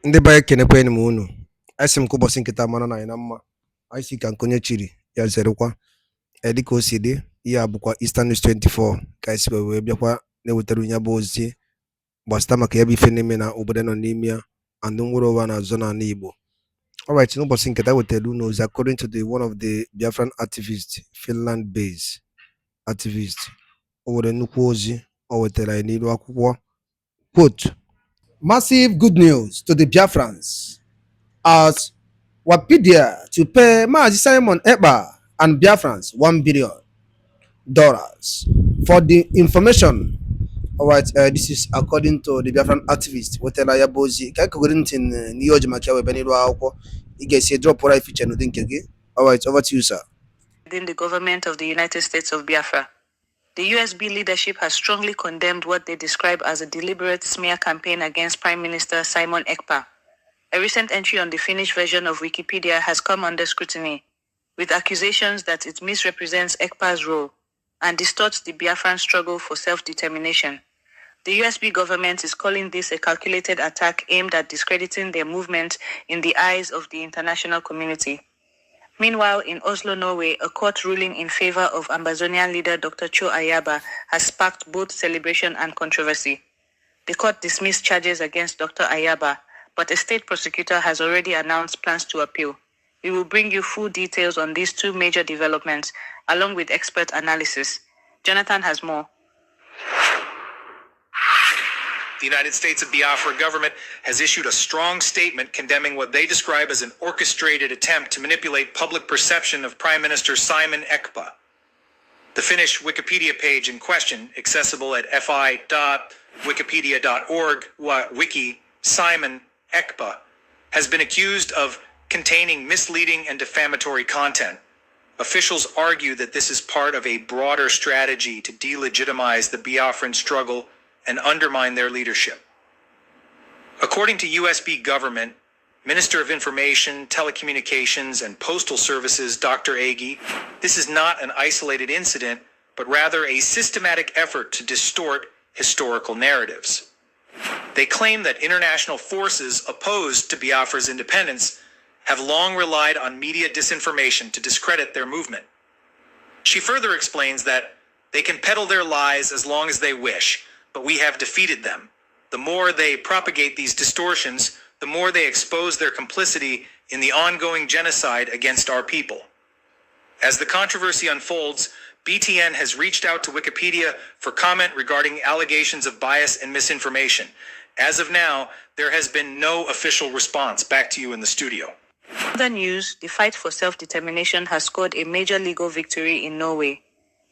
Ndị be anyị kenekwanụ m unu. Anyị sị m ka ụbọchị nkịta mara na anyị na mma. Anyị si ka nkonye chiri ya zerekwa. Dịka o si dị, ihe a bụkwa Eastern News 24 ka anyị si wee bịakwa na-ewetara ya bụ ozi gbasịta maka ya bụ ife na-eme na obodo nọ n'ime ya and nwere ụwa na-azọ n'ala Igbo. Alright, n'ụbọchị nkịta wetara unu ozi according to one of the Biafran activists, Finland-based activist. O nwere nnukwu ozi o wetara anyị n'ilu akwụkwọ. Quote: massive good news to the Biafrans as Wikipedia to pay Mazi Simon Ekpa and Biafrans $1 billion for the information. All right, this is according to the Biafran activist. Wetela ya bozi ka ko grintin ni oji makia we beni lo akwụkwọ. I ga-esi drop right feature n'ụdị nke gị. All right, over to you, sir. Within the government of the United States of Biafra, the USB leadership has strongly condemned what they describe as a deliberate smear campaign against Prime Minister Simon Ekpa. A recent entry on the Finnish version of Wikipedia has come under scrutiny, with accusations that it misrepresents Ekpa's role and distorts the Biafran struggle for self-determination. The USB government is calling this a calculated attack aimed at discrediting their movement in the eyes of the international community. Meanwhile, in Oslo, Norway, a court ruling in favor of Ambazonian leader Dr. Cho Ayaba has sparked both celebration and controversy. The court dismissed charges against Dr. Ayaba, but a state prosecutor has already announced plans to appeal. We will bring you full details on these two major developments, along with expert analysis. Jonathan has more. The United States of Biafra government has issued a strong statement condemning what they describe as an orchestrated attempt to manipulate public perception of Prime Minister Simon Ekpa. The Finnish Wikipedia page in question, accessible at fi.wikipedia.org/wiki, Simon Ekpa, has been accused of containing misleading and defamatory content. Officials argue that this is part of a broader strategy to delegitimize the Biafran struggle and undermine their leadership. According to USB government, Minister of Information, Telecommunications, and Postal Services, Dr. Agi, this is not an isolated incident, but rather a systematic effort to distort historical narratives. They claim that international forces opposed to Biafra's independence have long relied on media disinformation to discredit their movement. She further explains that they can peddle their lies as long as they wish, but we have defeated them. The more they propagate these distortions, the more they expose their complicity in the ongoing genocide against our people. As the controversy unfolds, BTN has reached out to Wikipedia for comment regarding allegations of bias and misinformation. As of now, there has been no official response. Back to you in the studio. In other news, the fight for self-determination has scored a major legal victory in Norway.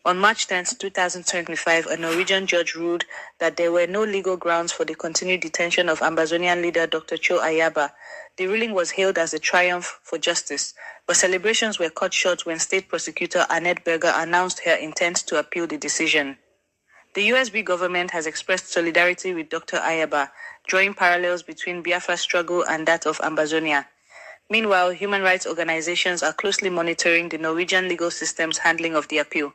On March 10, 2025, a Norwegian judge ruled that there were no legal grounds for the continued detention of Ambazonian leader Dr. Cho Ayaba. The ruling was hailed as a triumph for justice, but celebrations were cut short when State Prosecutor Annette Berger announced her intent to appeal the decision. The USB government has expressed solidarity with Dr. Ayaba, drawing parallels between Biafra's struggle and that of Ambazonia. Meanwhile, human rights organizations are closely monitoring the Norwegian legal system's handling of the appeal.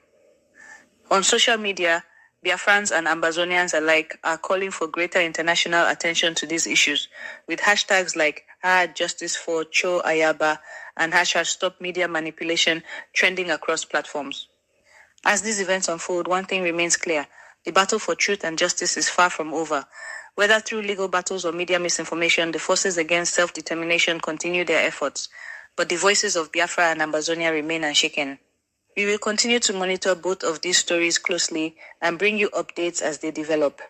On social media, Biafrans and Ambazonians alike are calling for greater international attention to these issues, with hashtags like #Justice for Cho Ayaba and #Stop Media Manipulation trending across platforms. As these events unfold, one thing remains clear: the battle for truth and justice is far from over. Whether through legal battles or media misinformation, the forces against self-determination continue their efforts, but the voices of Biafra and Ambazonia remain unshaken. We will continue to monitor both of these stories closely and bring you updates as they develop.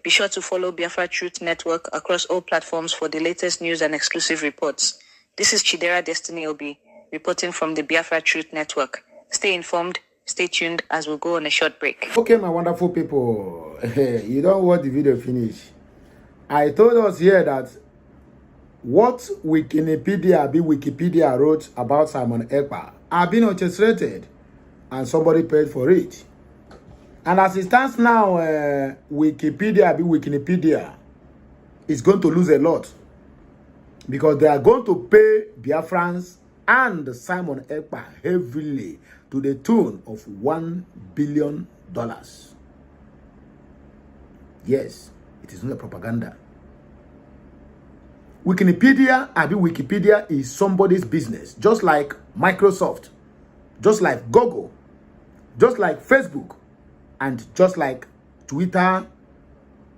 Be sure to follow Biafra Truth Network across all platforms for the latest news and exclusive reports. This is Chidera Destiny Obi, reporting from the Biafra Truth Network. Stay informed, stay tuned as we'll go on a short break. Okay, my wonderful people, you don't watch the video finish. I told us here that what Wikipedia wrote about Simon Ekpa have been orchestrated, and somebody paid for it. And as it stands now, Wikipedia is going to lose a lot, because they are going to pay Biafrans and Simon Ekpa heavily to the tune of $1 billion. Yes, it is not a propaganda. Wikipedia is somebody's business, just like Microsoft, just like Google, just like Facebook, and just like Twitter,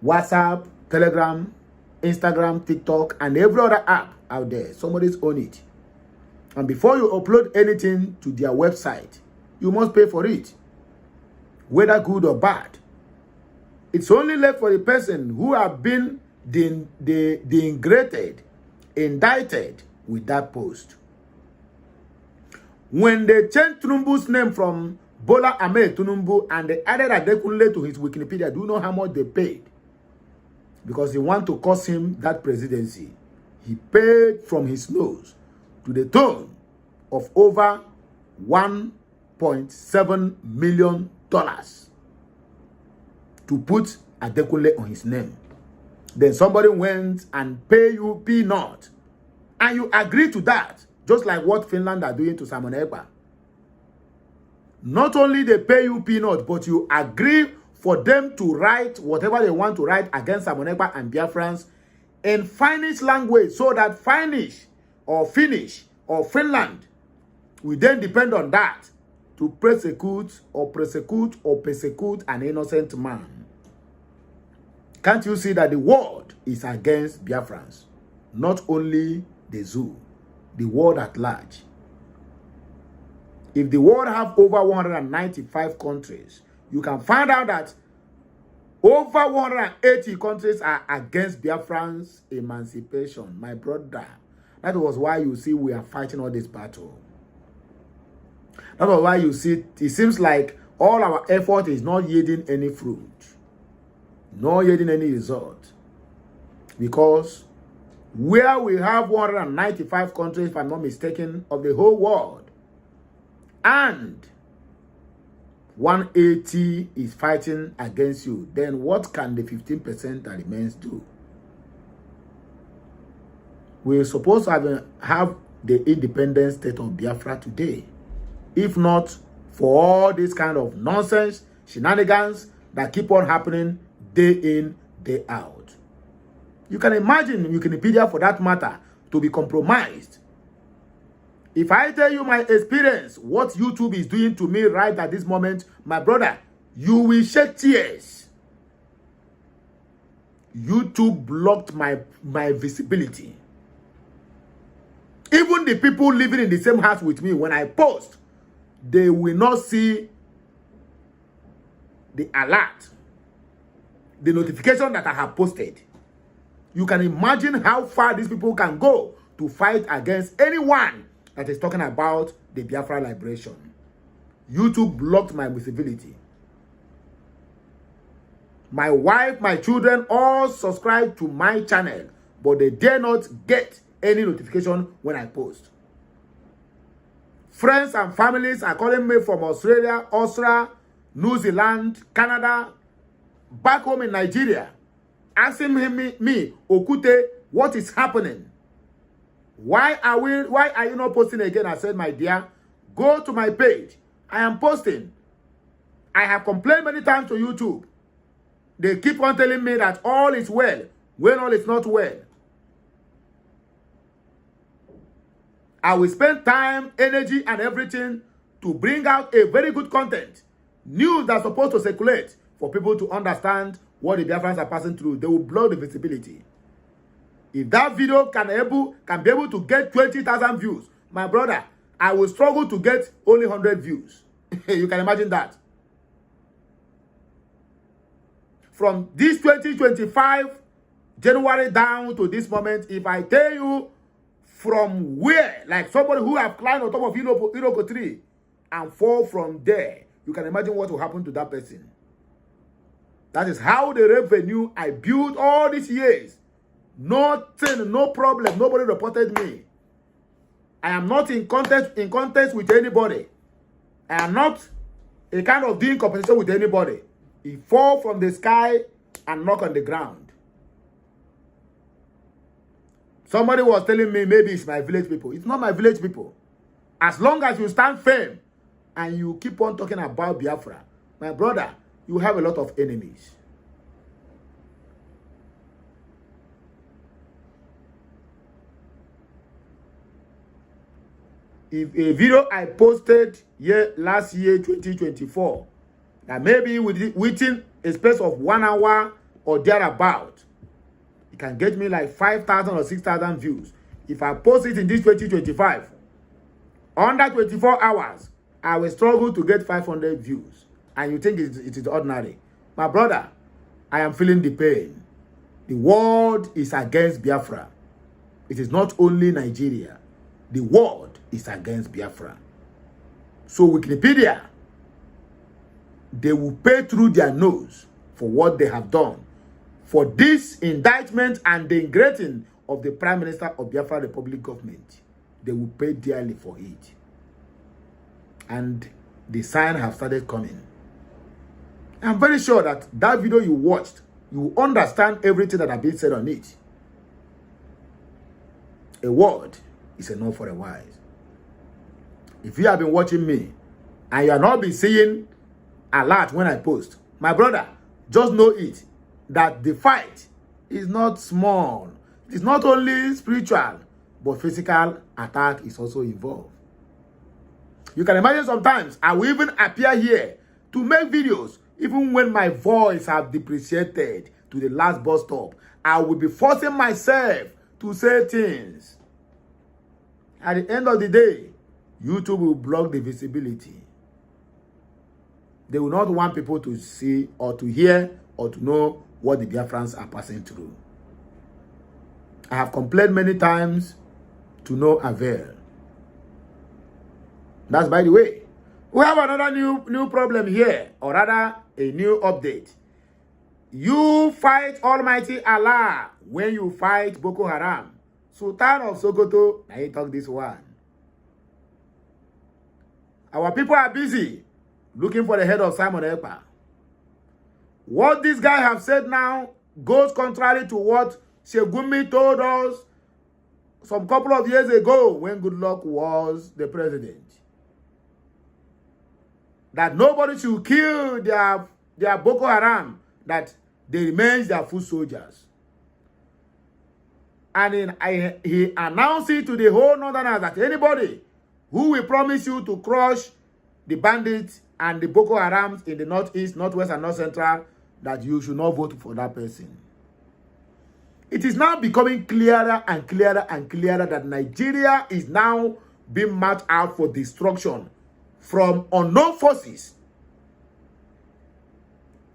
WhatsApp, Telegram, Instagram, TikTok, and every other app out there. Somebody's own it. And before you upload anything to their website, you must pay for it, whether good or bad. It's only left for the person who have been indicted with that post. When they changed Tinubu's name from Bola Ahmed Tinubu and they added Adekunle to his Wikipedia, do you know how much they paid? Because they want to cost him that presidency. He paid from his nose to the tune of over $1.7 million to put Adekunle on his name. Then somebody went and pay you peanut, and you agree to that, just like what Finland are doing to Simon Ekpa. Not only they pay you peanut, but you agree for them to write whatever they want to write against Simon Ekpa and Biafrans in Finnish language, so that Finnish or Finland will then depend on that to persecute an innocent man. Can't you see that the world is against Biafrans? Not only the zoo, the world at large. If the world have over 195 countries, you can find out that over 180 countries are against Biafrans' emancipation. My brother, that was why you see we are fighting all this battle. That was why you see it seems like all our effort is not yielding any fruit, not yielding any result. Because where we have 195 countries, if I'm not mistaken, of the whole world, and 180 is fighting against you, then what can the 15% that remains do? We're supposed to have the independent state of Biafra today. If not for all this kind of nonsense, shenanigans that keep on happening day in, day out. You can imagine Wikipedia, for that matter, to be compromised. If I tell you my experience, what YouTube is doing to me right at this moment, my brother, you will shed tears. YouTube blocked my visibility. Even the people living in the same house with me, when I post, they will not see the alert, the notification that I have posted. You can imagine how far these people can go to fight against anyone that is talking about the Biafra liberation. YouTube blocked my visibility. My wife, my children all subscribe to my channel, but they dare not get any notification when I post. Friends and families are calling me from Australia, New Zealand, Canada, back home in Nigeria, asking me, Okute, what is happening? Why are you not posting again? I said, my dear, go to my page. I am posting. I have complained many times to YouTube. They keep on telling me that all is well, when all is not well. I will spend time, energy, and everything to bring out a very good content. News that's supposed to circulate for people to understand what the Biafrans are passing through. They will block the visibility. If that video can be able to get 20,000 views, my brother, I will struggle to get only 100 views. You can imagine that. From this 2025 January down to this moment, if I tell you from where, like somebody who have climbed on top of Iroko tree and fall from there, you can imagine what will happen to that person. That is how the revenue I built all these years. Nothing, no problem. Nobody reported me. I am not in contest with anybody. I am not a kind of doing competition with anybody. He fall from the sky and knock on the ground. Somebody was telling me maybe it's my village people. It's not my village people. As long as you stand firm and you keep on talking about Biafra, my brother, you have a lot of enemies. if a video I posted last year, 2024, that maybe within a space of 1 hour or thereabout, it can get me like 5,000 or 6,000 views. If I post it in this 2025, under 24 hours, I will struggle to get 500 views. And you think it is ordinary. My brother, I am feeling the pain. The world is against Biafra. It is not only Nigeria. The world is against Biafra. So Wikipedia, they will pay through their nose for what they have done. For this indictment and the ingrating of the Prime Minister of Biafra Republic government, they will pay dearly for it. And the sign have started coming. I'm very sure that that video you watched, you understand everything that has been said on it. A word is enough for a wise. If you have been watching me and you have not been seeing alert when I post, my brother, just know it that the fight is not small. It's not only spiritual, but physical attack is also involved. You can imagine sometimes I will even appear here to make videos, even when my voice has depreciated to the last bus stop. I will be forcing myself to say things. At the end of the day, YouTube will block the visibility. They will not want people to see or to hear or to know what the Biafrans are passing through. I have complained many times to no avail. That's by the way. We have another new problem here, or rather a new update. You fight Almighty Allah when you fight Boko Haram. Sultan of Sokoto, now he talk this one. Our people are busy looking for the head of Simon Ekpa. What this guy have said now goes contrary to what Shegumi told us some couple of years ago when Goodluck was the president. That nobody should kill their Boko Haram, that they remain their foot soldiers. And he announced it to the whole Northerners that anybody who will promise you to crush the bandits and the Boko Harams in the Northeast, Northwest, and North Central, that you should not vote for that person. It is now becoming clearer and clearer and clearer that Nigeria is now being marked out for destruction from unknown forces.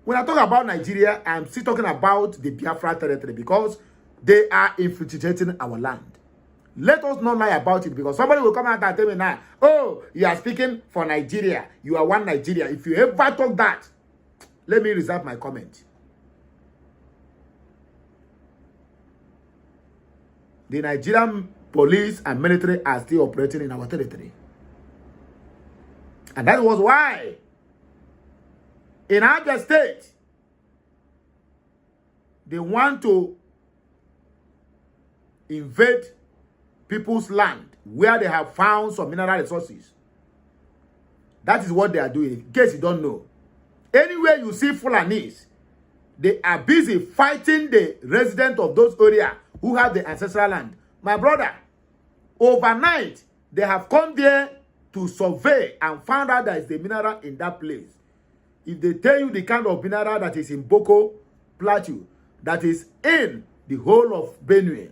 When I talk about Nigeria, I'm still talking about the Biafra territory because they are infiltrating our land. Let us not lie about it, because somebody will come out and tell me now, oh, you are speaking for Nigeria. You are one Nigeria. If you ever talk that, let me reserve my comment. The Nigerian police and military are still operating in our territory. And that was why in Abia State, they want to invade people's land where they have found some mineral resources. That is what they are doing. In case you don't know, anywhere you see Fulanis, they are busy fighting the residents of those areas who have the ancestral land. My brother, overnight, they have come there to survey and found out there is a mineral in that place. If they tell you the kind of mineral that is in Boko Plateau, that is in the whole of Benue,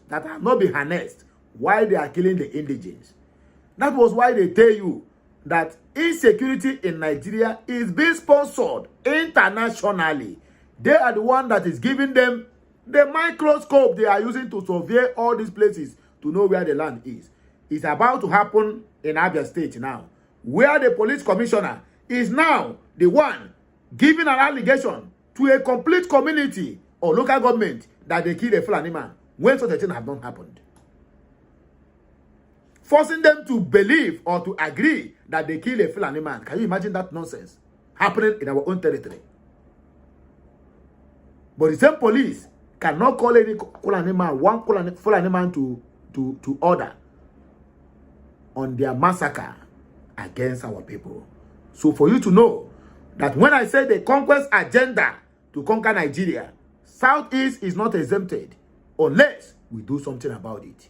that have not been harnessed, why they are killing the indigents. That was why they tell you that insecurity in Nigeria is being sponsored internationally. They are the one that is giving them the microscope they are using to survey all these places to know where the land is. It's about to happen in Abia State now, where the police commissioner is now the one giving an allegation to a complete community or local government that they killed a Fulani man when such a thing has not happened. Forcing them to believe or to agree that they killed a Fulani man. Can you imagine that nonsense happening in our own territory? But the same police cannot call any Fulani man, one Fulani man to order on their massacre against our people. So for you to know that when I say the conquest agenda to conquer Nigeria, Southeast is not exempted unless we do something about it.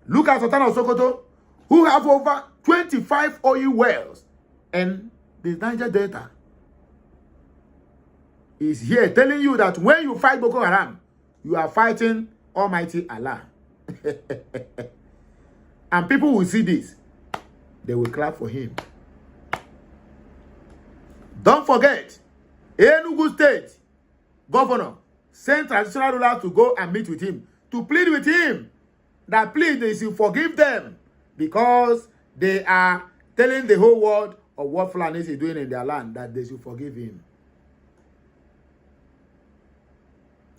Look at Sultan of Sokoto. who have over 25 oil wells and the Niger Delta, is here telling you that when you fight Boko Haram, you are fighting Almighty Allah. And people will see this. They will clap for him. Don't forget, Enugu State governor sent traditional rulers to go and meet with him, to plead with him that please they should forgive them because they are telling the whole world of what Fulanis is doing in their land, that they should forgive him.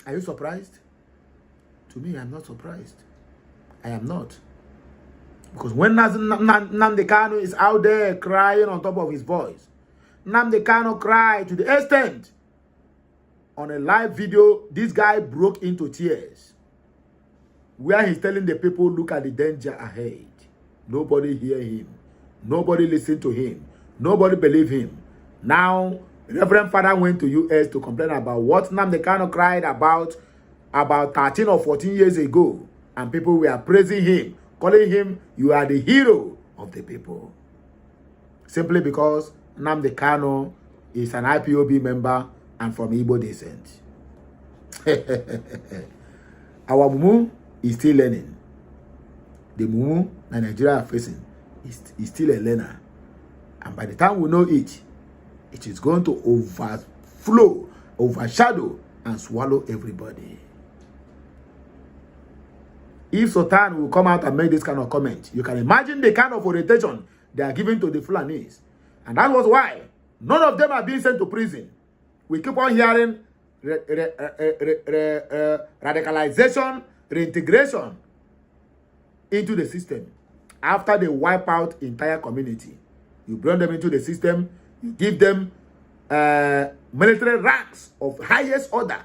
Are you surprised? To me, I'm not surprised. I am not. Because when Nnamdi Kanu is out there crying on top of his voice, Nnamdi Kanu cried to the extent on a live video, this guy broke into tears, where he's telling the people, look at the danger ahead. Nobody hear him. Nobody listen to him. Nobody believe him. Now, Reverend Father went to US to complain about what Nnamdi Kanu cried about 13 or 14 years ago. And people were praising him, calling him, you are the hero of the people. Simply because Nnamdi Kanu is an IPOB member and from Igbo descent. Our mumu is still learning. The mumu that Nigeria are facing is still a learner. And by the time we know it, it is going to overflow, overshadow, and swallow everybody. If Sultan will come out and make this kind of comment, you can imagine the kind of orientation they are giving to the Fulanis. And that was why none of them are being sent to prison. We keep on hearing radicalization, reintegration into the system. After they wipe out entire community, you bring them into the system, you give them military ranks of highest order.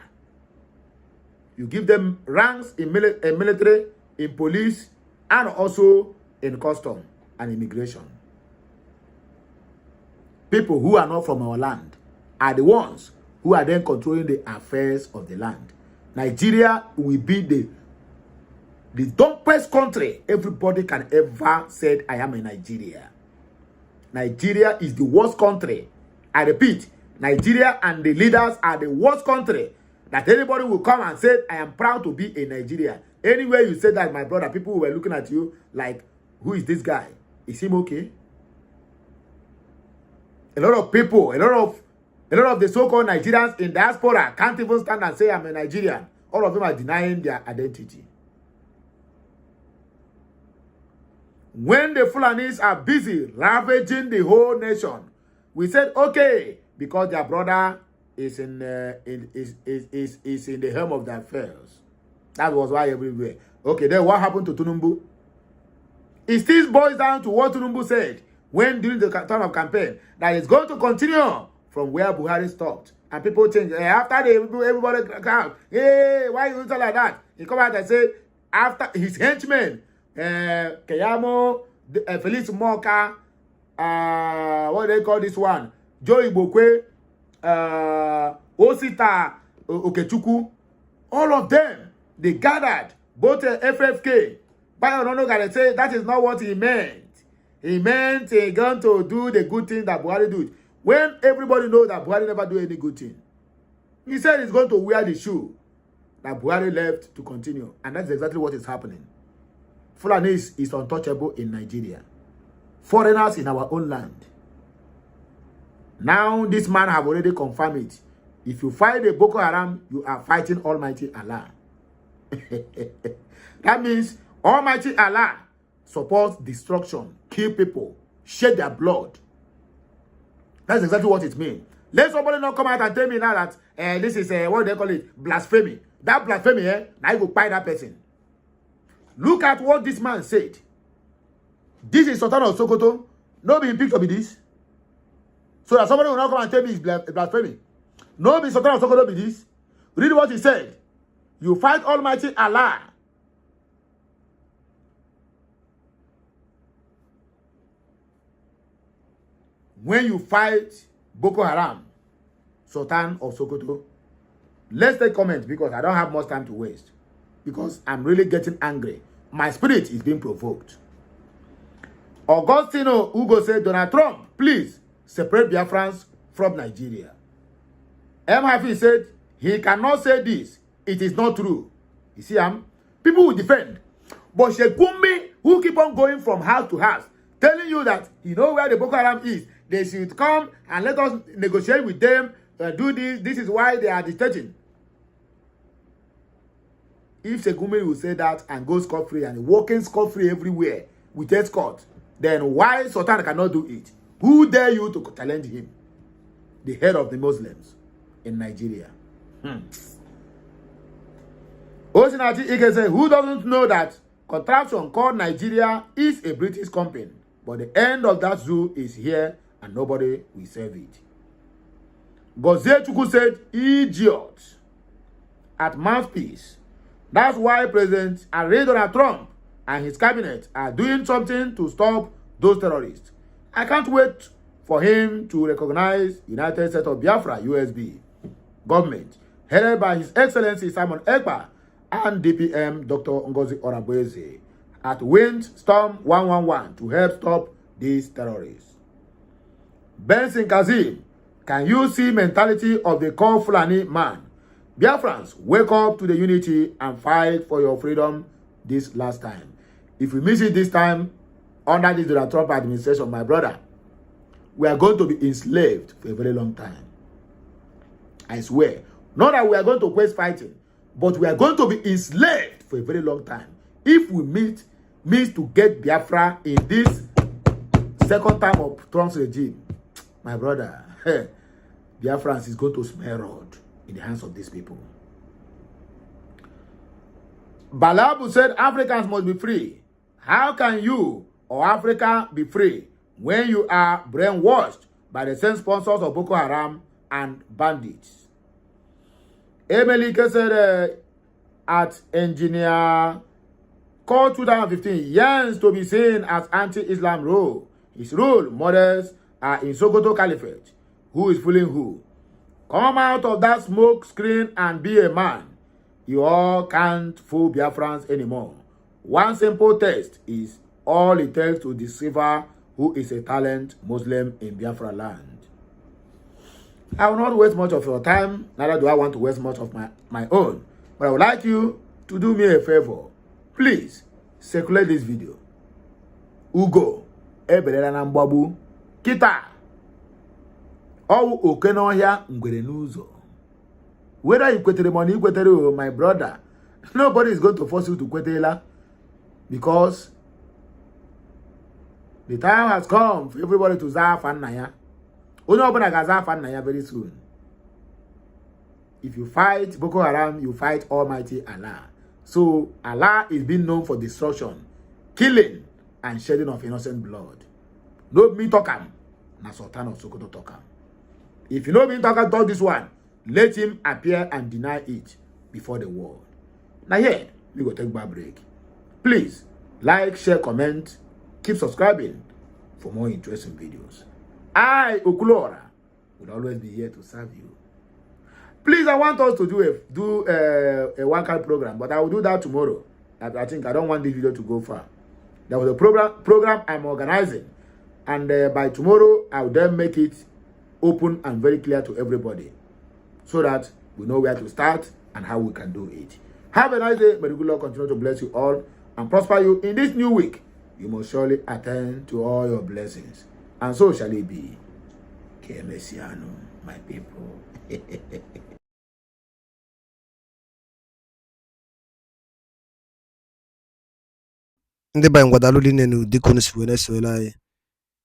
You give them ranks in military, in police, and also in custom and immigration. People who are not from our land are the ones who are then controlling the affairs of the land. Nigeria will be the dumbest country everybody can ever say, I am in Nigeria. Nigeria is the worst country. I repeat, Nigeria and the leaders are the worst country that anybody will come and say, I am proud to be in Nigeria. Anywhere you say that, my brother, people were looking at you like, who is this guy? Is him okay? A lot of people, a lot of the so-called Nigerians in diaspora can't even stand and say, I'm a Nigerian. All of them are denying their identity. When the Fulanis are busy ravaging the whole nation, we said, okay, because their brother is in the helm of the affairs. That was why everywhere. Okay, then what happened to Tinubu? It still boils down to what Tinubu said when during the time of campaign, that it's going to continue from where Buhari stopped. And people change. After everybody come, hey, why you do like that? He come out and say, after his henchmen, Keyamo, Felix Moka, what do they call this one? Joey Bokwe, Osita Okechukwu, all of them, they gathered, both FFK, Bayonono Gade say that is not what he meant. He meant he going to do the good thing that Buhari did. When everybody knows that Buhari never do any good thing. He said he's going to wear the shoe that Buhari left to continue. And that's exactly what is happening. Fulani is untouchable in Nigeria. Foreigners in our own land. Now this man have already confirmed it. If you fight the Boko Haram, you are fighting Almighty Allah. That means Almighty Allah supports destruction, kill people, shed their blood. That's exactly what it means. Let somebody not come out and tell me now that this is what they call it, blasphemy. That blasphemy, now you go buy that person. Look at what this man said. This is Sultan of Sokoto. Nobody picked up with this. So that somebody will not come and tell me it's blasphemy. Nobody Sultan of Sokoto with this. Read what he said. You fight Almighty Allah. When you fight Boko Haram, Sultan of Sokoto, let's take comments because I don't have much time to waste. Because I'm really getting angry. My spirit is being provoked. Augustino Ugo said, Donald Trump, please separate Biafrans from Nigeria. M. Hafi said, he cannot say this. It is not true. You see, people will defend. But Shekumi, who keep on going from house to house, telling you that you know where the Boko Haram is, they should come and let us negotiate with them, do this. This is why they are dictating. If Shekumi will say that and go scot-free and walking scot-free everywhere with escort, then why Sultan cannot do it? Who dare you to challenge him? The head of the Muslims in Nigeria. Osinati Ike said, who doesn't know that contraption called Nigeria is a British company, but the end of that zoo is here and nobody will save it. Gozie Chukwu said, idiot at mouthpiece. That's why President Donald Trump and his cabinet are doing something to stop those terrorists. I can't wait for him to recognize United States of Biafra, USB, government, headed by His Excellency Simon Ekpa and DPM Dr. Ngozi Orabueze at Windstorm 111 to help stop these terrorists. Benson Kazim, can you see mentality of the Call Fulani man? Biafrans, wake up to the unity and fight for your freedom this last time. If we miss it this time, under this Donald Trump administration, my brother, we are going to be enslaved for a very long time. I swear. Not that we are going to quit fighting, but we are going to be enslaved for a very long time. If we miss to get Biafra in this second time of Trump's regime, my brother, Biafrans is going to smell road in the hands of these people. Balabu said Africans must be free. How can you or Africa be free when you are brainwashed by the same sponsors of Boko Haram and bandits? Emelike said at Engineer Call 2015 yearns to be seen as anti-Islam rule. His role models are in Sokoto Caliphate. Who is fooling who? Come out of that smoke screen and be a man. You all can't fool Biafrans anymore. One simple test is all it takes to decipher who is a talent Muslim in Biafra land. I will not waste much of your time, neither do I want to waste much of my own. But I would like you to do me a favor. Please, circulate this video. Ugo, Ebelela na Mgbabu, Kita. All Okenohia ngwere n'ụzọ. Whether you kwetere money, kwetere, my brother, nobody is going to force you to kwetela, because the time has come for everybody to zaf and naya. Only open a zaf and naya very soon. If you fight Boko Haram, you fight Almighty Allah. So Allah is being known for destruction, killing, and shedding of innocent blood. No me talk am, na Sultan of Sokoto talk am. If you know me talk about this one, let him appear and deny it before the world. Now here, we go take a break. Please, like, share, comment, keep subscribing for more interesting videos. I, Okulora, will always be here to serve you. Please, I want us to do a one-card program, but I will do that tomorrow. I think I don't want this video to go far. There was a program I'm organizing, and by tomorrow, I will then make it open and very clear to everybody, so that we know where to start and how we can do it. Have a nice day. May the good Lord continue to bless you all and prosper you in this new week. You must surely attend to all your blessings, and so shall it be. Que Messiano, my people. Ndị banyị ngwadalụ niile n'ụdị ka unu si wee na-esoyere anyị.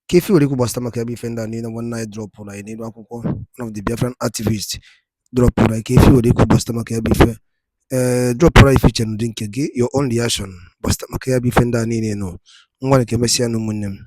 Ka ife were ikwu gbasara maka ebe ife ndị a niile nwanne anyị dropụrụ anyị n'elu akwụkwọ, one of the Biafran activists dropụrụ anyị ka ife were ikwu gbasara maka ebe ife dropụrụ anyị ife iche n'ụdị nke gị, your own reaction gbasara maka ebe ife ndị a niile nọ. Ngwa nke Messiano ụmụnne m.